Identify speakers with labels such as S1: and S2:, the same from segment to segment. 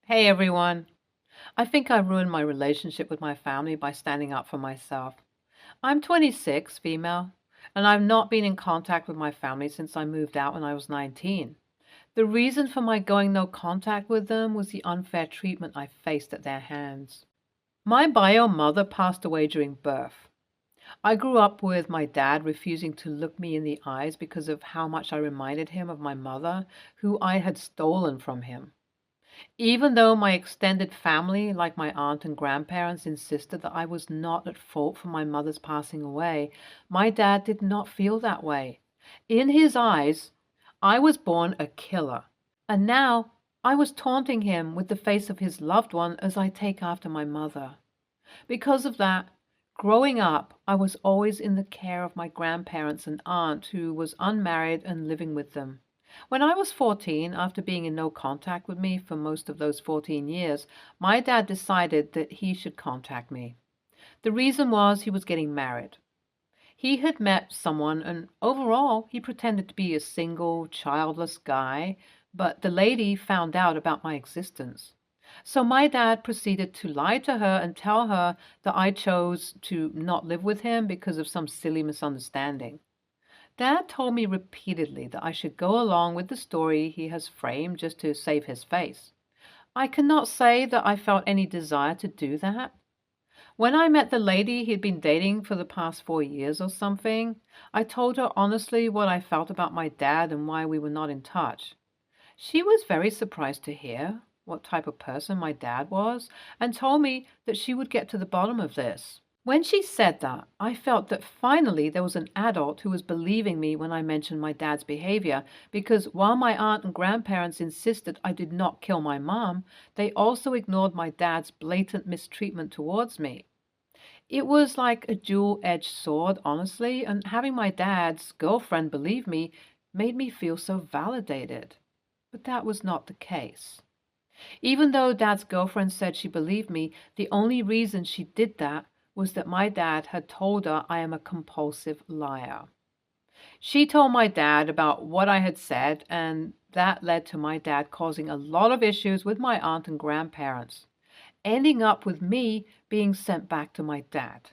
S1: Hey everyone. I think I ruined my relationship with my family by standing up for myself. I'm 26, female, and I've not been in contact with my family since I moved out when I was 19. The reason for my going no contact with them was the unfair treatment I faced at their hands. My bio mother passed away during birth. I grew up with my dad refusing to look me in the eyes because of how much I reminded him of my mother, who I had stolen from him. Even though my extended family, like my aunt and grandparents, insisted that I was not at fault for my mother's passing away, my dad did not feel that way. In his eyes, I was born a killer, and now I was taunting him with the face of his loved one as I take after my mother. Because of that, growing up, I was always in the care of my grandparents and aunt, who was unmarried and living with them. When I was 14, after being in no contact with me for most of those 14 years, my dad decided that he should contact me. The reason was he was getting married. He had met someone, and overall, he pretended to be a single, childless guy, but the lady found out about my existence. So my dad proceeded to lie to her and tell her that I chose to not live with him because of some silly misunderstanding. Dad told me repeatedly that I should go along with the story he has framed just to save his face. I cannot say that I felt any desire to do that. When I met the lady he'd been dating for the past 4 years or something, I told her honestly what I felt about my dad and why we were not in touch. She was very surprised to hear what type of person my dad was and told me that she would get to the bottom of this. When she said that, I felt that finally there was an adult who was believing me when I mentioned my dad's behavior, because while my aunt and grandparents insisted I did not kill my mom, they also ignored my dad's blatant mistreatment towards me. It was like a dual-edged sword, honestly, and having my dad's girlfriend believe me made me feel so validated. But that was not the case. Even though dad's girlfriend said she believed me, the only reason she did that was that my dad had told her I am a compulsive liar. She told my dad about what I had said, and that led to my dad causing a lot of issues with my aunt and grandparents, ending up with me being sent back to my dad.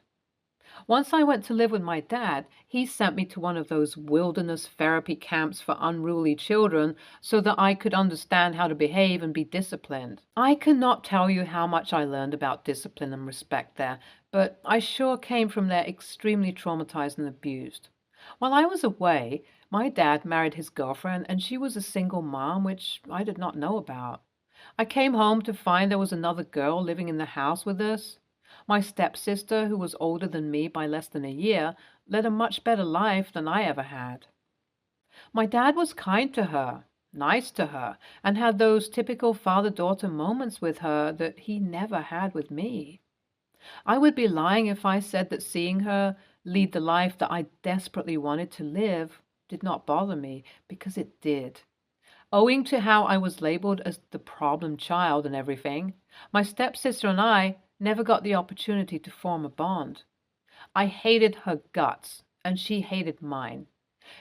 S1: Once I went to live with my dad, he sent me to one of those wilderness therapy camps for unruly children so that I could understand how to behave and be disciplined. I cannot tell you how much I learned about discipline and respect there, but I sure came from there extremely traumatized and abused. While I was away, my dad married his girlfriend, and she was a single mom, which I did not know about. I came home to find there was another girl living in the house with us. My stepsister, who was older than me by less than a year, led a much better life than I ever had. My dad was kind to her, nice to her, and had those typical father-daughter moments with her that he never had with me. I would be lying if I said that seeing her lead the life that I desperately wanted to live did not bother me, because it did. Owing to how I was labeled as the problem child and everything, my stepsister and I never got the opportunity to form a bond. I hated her guts, and she hated mine.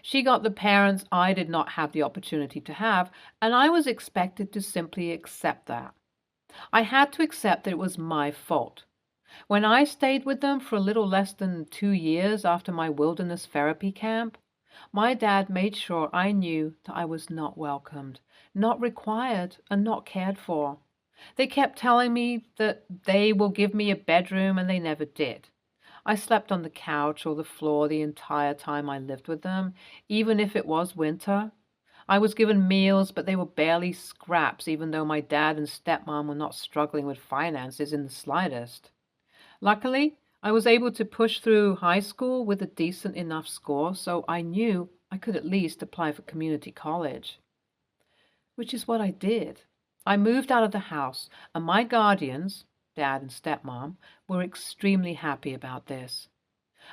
S1: She got the parents I did not have the opportunity to have, and I was expected to simply accept that. I had to accept that it was my fault. When I stayed with them for a little less than 2 years after my wilderness therapy camp, my dad made sure I knew that I was not welcomed, not required, and not cared for. They kept telling me that they will give me a bedroom, and they never did. I slept on the couch or the floor the entire time I lived with them, even if it was winter. I was given meals, but they were barely scraps, even though my dad and stepmom were not struggling with finances in the slightest. Luckily, I was able to push through high school with a decent enough score, so I knew I could at least apply for community college. Which is what I did. I moved out of the house, and my guardians, dad and stepmom, were extremely happy about this.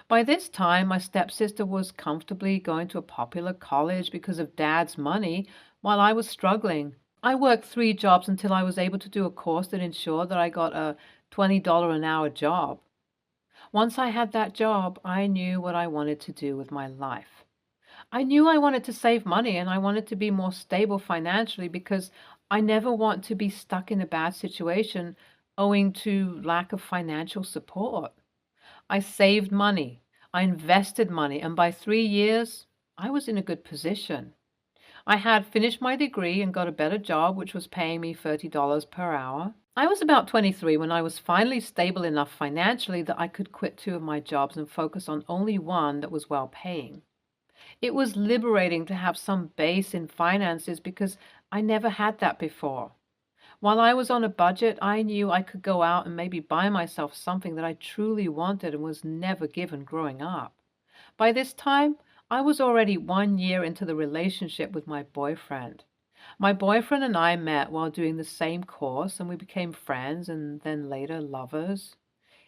S1: By this time, my stepsister was comfortably going to a popular college because of dad's money, while I was struggling. I worked 3 jobs until I was able to do a course that ensured that I got a $20 an hour job. Once I had that job, I knew what I wanted to do with my life. I knew I wanted to save money, and I wanted to be more stable financially because I never want to be stuck in a bad situation owing to lack of financial support. I saved money, I invested money, and by 3 years, I was in a good position. I had finished my degree and got a better job, which was paying me $30 per hour. I was about 23 when I was finally stable enough financially that I could quit two of my jobs and focus on only one that was well paying. It was liberating to have some base in finances because I never had that before. While I was on a budget, I knew I could go out and maybe buy myself something that I truly wanted and was never given growing up. By this time, I was already 1 year into the relationship with my boyfriend. My boyfriend and I met while doing the same course, and we became friends and then later lovers.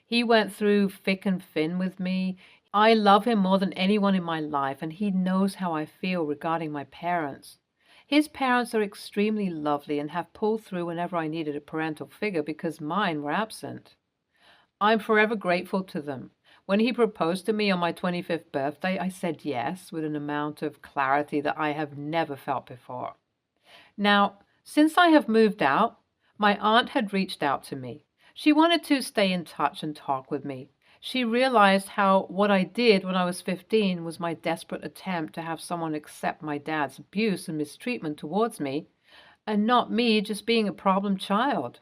S1: He went through thick and thin with me. I love him more than anyone in my life, and he knows how I feel regarding my parents. His parents are extremely lovely and have pulled through whenever I needed a parental figure because mine were absent. I'm forever grateful to them. When he proposed to me on my 25th birthday, I said yes with an amount of clarity that I have never felt before. Now, since I have moved out, my aunt had reached out to me. She wanted to stay in touch and talk with me. She realized how what I did when I was 15 was my desperate attempt to have someone accept my dad's abuse and mistreatment towards me, and not me just being a problem child.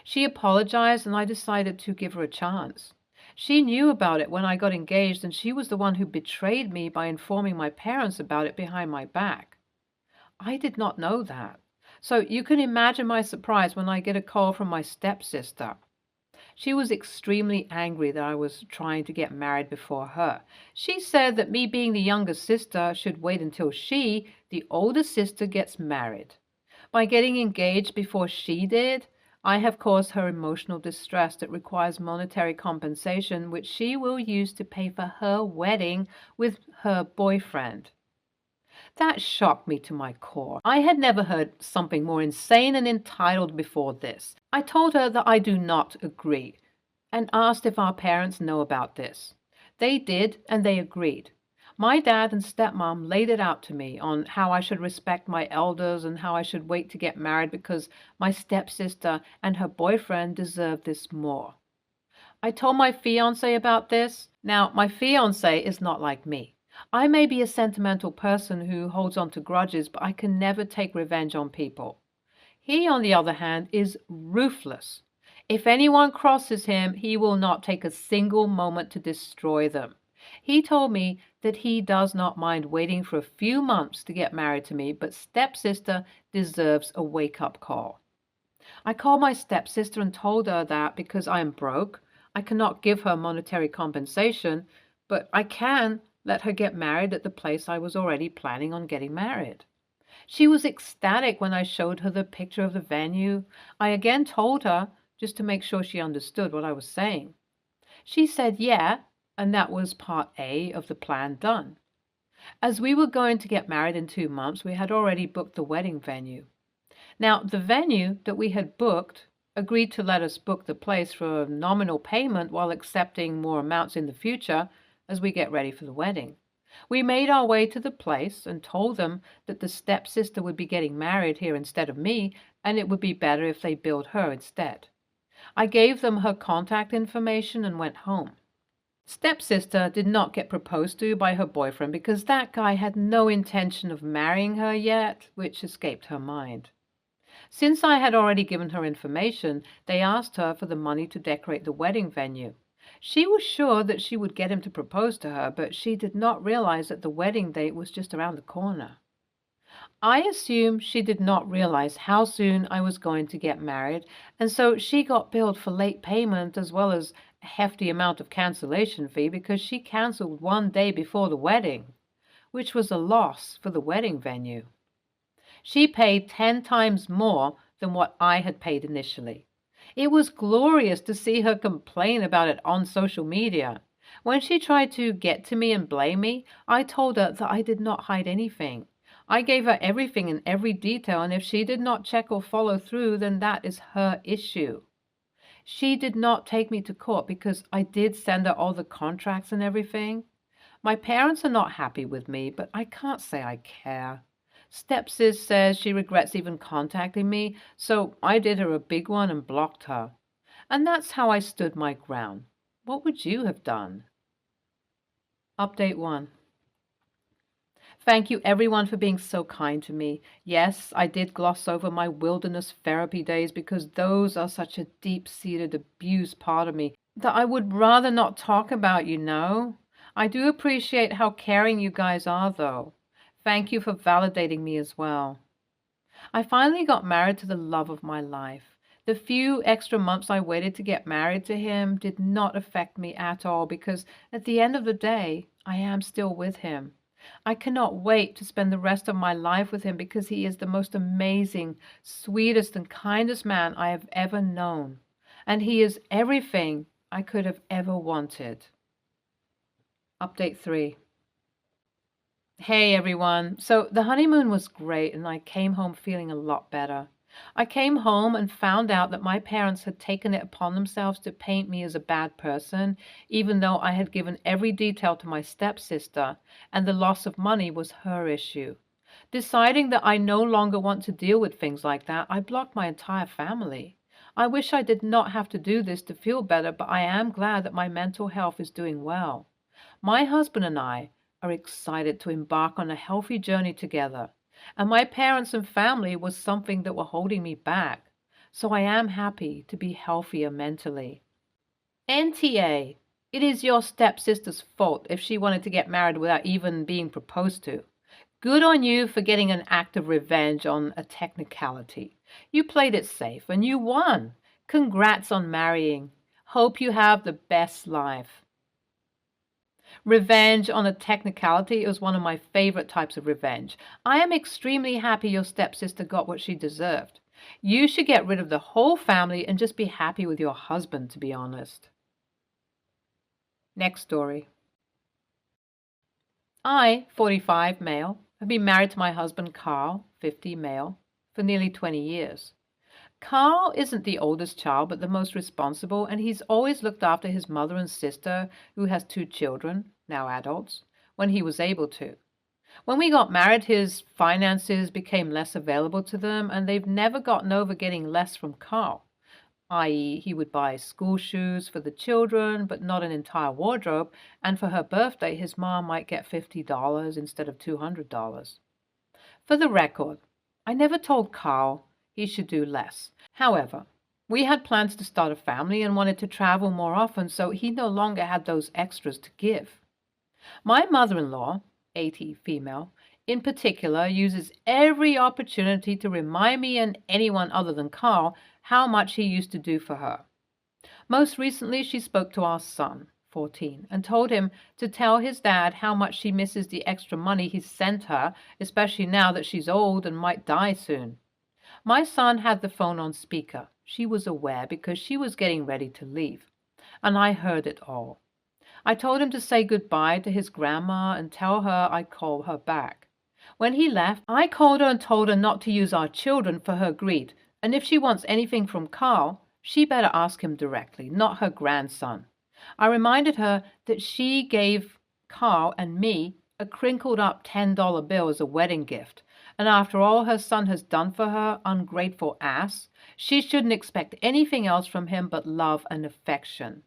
S1: She apologized, and I decided to give her a chance. She knew about it when I got engaged, and she was the one who betrayed me by informing my parents about it behind my back. I did not know that. So you can imagine my surprise when I get a call from my stepsister. She was extremely angry that I was trying to get married before her. She said that me being the younger sister should wait until she, the older sister, gets married. By getting engaged before she did, I have caused her emotional distress that requires monetary compensation, which she will use to pay for her wedding with her boyfriend. That shocked me to my core. I had never heard something more insane and entitled before this. I told her that I do not agree and asked if our parents know about this. They did, and they agreed. My dad and stepmom laid it out to me on how I should respect my elders and how I should wait to get married because my stepsister and her boyfriend deserve this more. I told my fiance about this. Now, my fiance is not like me. I may be a sentimental person who holds on to grudges, but I can never take revenge on people. He, on the other hand, is ruthless. If anyone crosses him, he will not take a single moment to destroy them. He told me that he does not mind waiting for a few months to get married to me, but stepsister deserves a wake-up call. I called my stepsister and told her that because I am broke, I cannot give her monetary compensation, but I can let her get married at the place I was already planning on getting married. She was ecstatic when I showed her the picture of the venue. I again told her, just to make sure she understood what I was saying. She said yeah, and that was part A of the plan done. As we were going to get married in 2 months, we had already booked the wedding venue. Now, the venue that we had booked agreed to let us book the place for a nominal payment while accepting more amounts in the future as we get ready for the wedding. We made our way to the place and told them that the stepsister would be getting married here instead of me, and it would be better if they billed her instead. I gave them her contact information and went home. Stepsister did not get proposed to by her boyfriend because that guy had no intention of marrying her yet, which escaped her mind. Since I had already given her information, they asked her for the money to decorate the wedding venue. She was sure that she would get him to propose to her, but she did not realize that the wedding date was just around the corner. I assume she did not realize how soon I was going to get married, and so she got billed for late payment as well as a hefty amount of cancellation fee because she canceled one day before the wedding, which was a loss for the wedding venue. She paid 10 times more than what I had paid initially. It was glorious to see her complain about it on social media. When she tried to get to me and blame me, I told her that I did not hide anything. I gave her everything in every detail, and if she did not check or follow through, then that is her issue. She did not take me to court because I did send her all the contracts and everything. My parents are not happy with me, but I can't say I care. Stepsis says she regrets even contacting me, so I did her a big one and blocked her. And that's how I stood my ground. What would you have done? Update 1. Thank you everyone for being so kind to me. Yes, I did gloss over my wilderness therapy days because those are such a deep-seated abused part of me that I would rather not talk about, you know. I do appreciate how caring you guys are, though. Thank you for validating me as well. I finally got married to the love of my life. The few extra months I waited to get married to him did not affect me at all because at the end of the day, I am still with him. I cannot wait to spend the rest of my life with him because he is the most amazing, sweetest, and kindest man I have ever known. And he is everything I could have ever wanted. Update 3. Hey everyone. So the honeymoon was great and I came home feeling a lot better. I came home and found out that my parents had taken it upon themselves to paint me as a bad person, even though I had given every detail to my stepsister, and the loss of money was her issue. Deciding that I no longer want to deal with things like that, I blocked my entire family. I wish I did not have to do this to feel better, but I am glad that my mental health is doing well. My husband and I are excited to embark on a healthy journey together, and my parents and family was something that were holding me back, so I am happy to be healthier mentally. NTA, it is your stepsister's fault if she wanted to get married without even being proposed to. Good on you for getting an act of revenge on a technicality. You played it safe and you won. Congrats on marrying. Hope you have the best life. Revenge on a technicality is one of my favorite types of revenge. I am extremely happy your stepsister got what she deserved. You should get rid of the whole family and just be happy with your husband, to be honest. Next story. I, 45, male, have been married to my husband Carl, 50, male, for nearly 20 years. Carl isn't the oldest child, but the most responsible, and he's always looked after his mother and sister, who has 2 children, now adults, when he was able to. When we got married, his finances became less available to them, and they've never gotten over getting less from Carl, i.e., he would buy school shoes for the children, but not an entire wardrobe, and for her birthday, his mom might get $50 instead of $200. For the record, I never told Carl he should do less. However, we had plans to start a family and wanted to travel more often, so he no longer had those extras to give. My mother-in-law, 80, female, in particular, uses every opportunity to remind me and anyone other than Carl how much he used to do for her. Most recently, she spoke to our son, 14, and told him to tell his dad how much she misses the extra money he sent her, especially now that she's old and might die soon. My son had the phone on speaker. She was aware because she was getting ready to leave, and I heard it all. I told him to say goodbye to his grandma and tell her I'd call her back. When he left, I called her and told her not to use our children for her greed, and if she wants anything from Carl, she better ask him directly, not her grandson. I reminded her that she gave Carl and me a crinkled up $10 bill as a wedding gift, and after all her son has done for her, ungrateful ass, she shouldn't expect anything else from him but love and affection.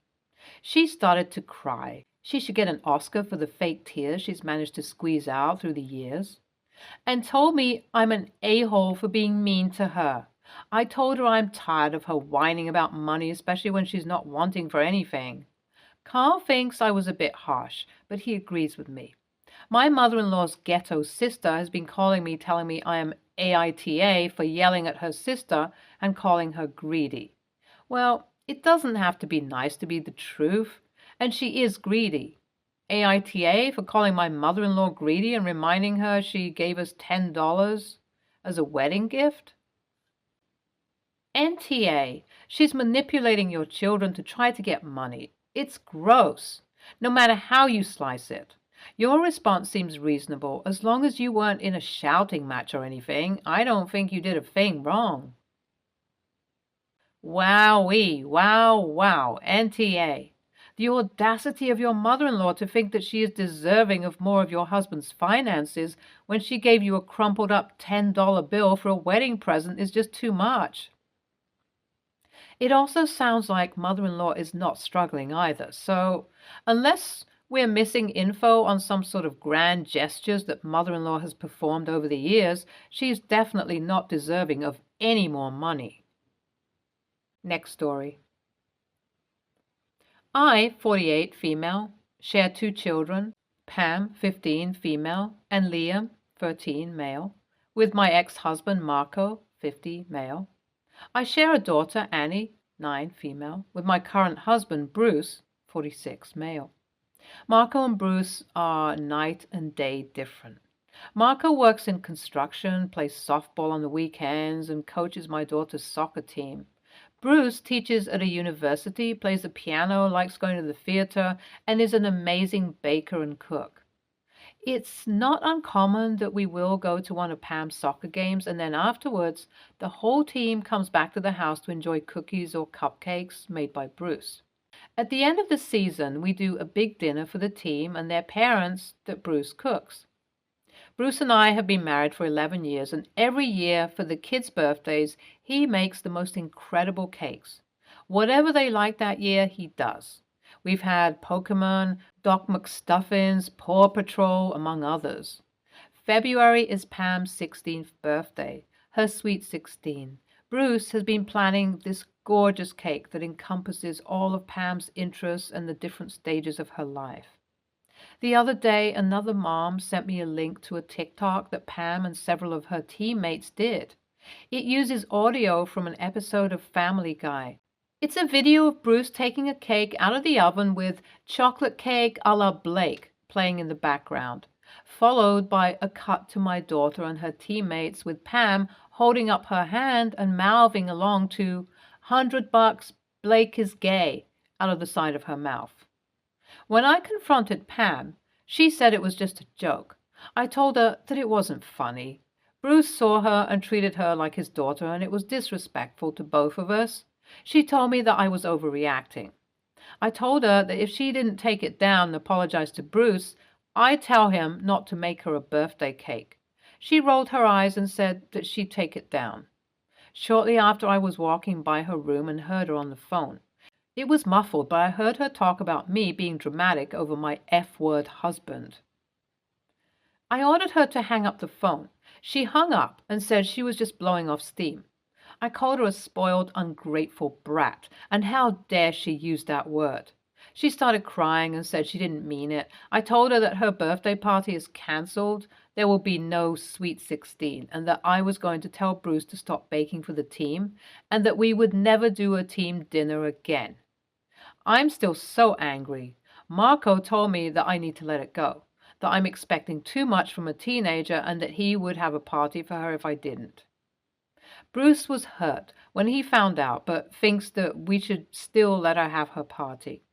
S1: She started to cry. She should get an Oscar for the fake tears she's managed to squeeze out through the years. And told me I'm an a-hole for being mean to her. I told her I'm tired of her whining about money, especially when she's not wanting for anything. Carl thinks I was a bit harsh, but he agrees with me. My mother-in-law's ghetto sister has been calling me, telling me I am AITA for yelling at her sister and calling her greedy. Well, it doesn't have to be nice to be the truth, and she is greedy. AITA for calling my mother-in-law greedy and reminding her she gave us $10 as a wedding gift? NTA, she's manipulating your children to try to get money. It's gross, no matter how you slice it. Your response seems reasonable. As long as you weren't in a shouting match or anything, I don't think you did a thing wrong. Wowee, wow, wow, NTA. The audacity of your mother-in-law to think that she is deserving of more of your husband's finances when she gave you a crumpled up $10 bill for a wedding present is just too much. It also sounds like mother-in-law is not struggling either. So unless we're missing info on some sort of grand gestures that mother-in-law has performed over the years, she's definitely not deserving of any more money. Next story. I, 48, female, share 2 children, Pam, 15, female, and Liam, 13, male, with my ex-husband Marco, 50, male. I share a daughter, Annie, 9, female, with my current husband, Bruce, 46, male. Marco and Bruce are night and day different. Marco works in construction, plays softball on the weekends, and coaches my daughter's soccer team. Bruce teaches at a university, plays the piano, likes going to the theater, and is an amazing baker and cook. It's not uncommon that we will go to one of Pam's soccer games, and then afterwards, the whole team comes back to the house to enjoy cookies or cupcakes made by Bruce. At the end of the season, we do a big dinner for the team and their parents that Bruce cooks. Bruce and I have been married for 11 years, and every year for the kids' birthdays, he makes the most incredible cakes. Whatever they like that year, he does. We've had Pokemon, Doc McStuffins, Paw Patrol, among others. February is Pam's 16th birthday, her sweet 16. Bruce has been planning this gorgeous cake that encompasses all of Pam's interests and the different stages of her life. The other day, another mom sent me a link to a TikTok that Pam and several of her teammates did. It uses audio from an episode of Family Guy. It's a video of Bruce taking a cake out of the oven with chocolate cake a la Blake playing in the background, followed by a cut to my daughter and her teammates with Pam holding up her hand and mouthing along to $100, Blake is gay, out of the side of her mouth. When I confronted Pam, she said it was just a joke. I told her that it wasn't funny. Bruce saw her and treated her like his daughter, and it was disrespectful to both of us. She told me that I was overreacting. I told her that if she didn't take it down and apologize to Bruce, I'd tell him not to make her a birthday cake. She rolled her eyes and said that she'd take it down. Shortly after, I was walking by her room and heard her on the phone. It was muffled, but I heard her talk about me being dramatic over my F-word husband. I ordered her to hang up the phone. She hung up and said she was just blowing off steam. I called her a spoiled, ungrateful brat, and how dare she use that word. She started crying and said she didn't mean it. I told her that her birthday party is cancelled, there will be no Sweet 16, and that I was going to tell Bruce to stop baking for the team, and that we would never do a team dinner again. I'm still so angry. Marco told me that I need to let it go, that I'm expecting too much from a teenager and that he would have a party for her if I didn't. Bruce was hurt when he found out, but thinks that we should still let her have her party.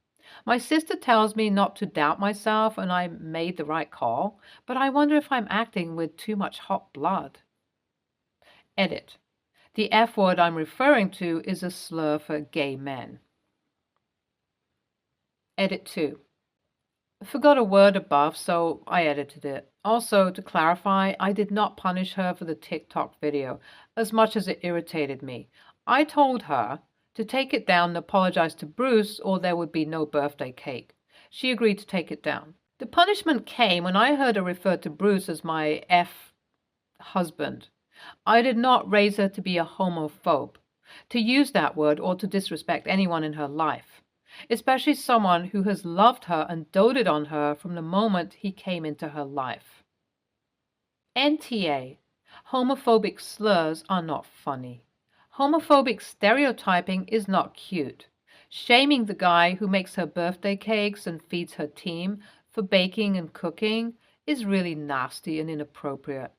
S1: My sister tells me not to doubt myself and I made the right call, but I wonder if I'm acting with too much hot blood. Edit. The F word I'm referring to is a slur for gay men. Edit 2. I forgot a word above, so I edited it. Also, to clarify, I did not punish her for the TikTok video, as much as it irritated me. I told her to take it down and apologize to Bruce, or there would be no birthday cake. She agreed to take it down. The punishment came when I heard her refer to Bruce as my husband. I did not raise her to be a homophobe, to use that word, or to disrespect anyone in her life, especially someone who has loved her and doted on her from the moment he came into her life. NTA. Homophobic slurs are not funny. Homophobic stereotyping is not cute. Shaming the guy who makes her birthday cakes and feeds her team for baking and cooking is really nasty and inappropriate.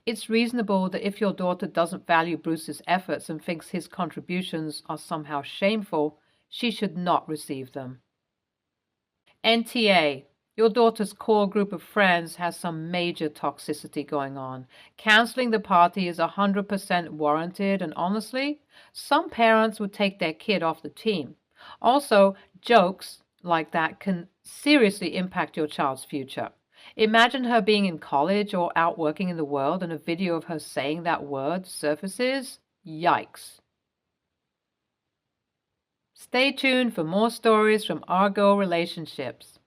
S1: It's reasonable that if your daughter doesn't value Bruce's efforts and thinks his contributions are somehow shameful, she should not receive them. NTA. Your daughter's core group of friends has some major toxicity going on. Canceling the party is 100% warranted, and honestly, some parents would take their kid off the team. Also, jokes like that can seriously impact your child's future. Imagine her being in college or out working in the world and a video of her saying that word surfaces. Yikes. Stay tuned for more stories from our girl relationships.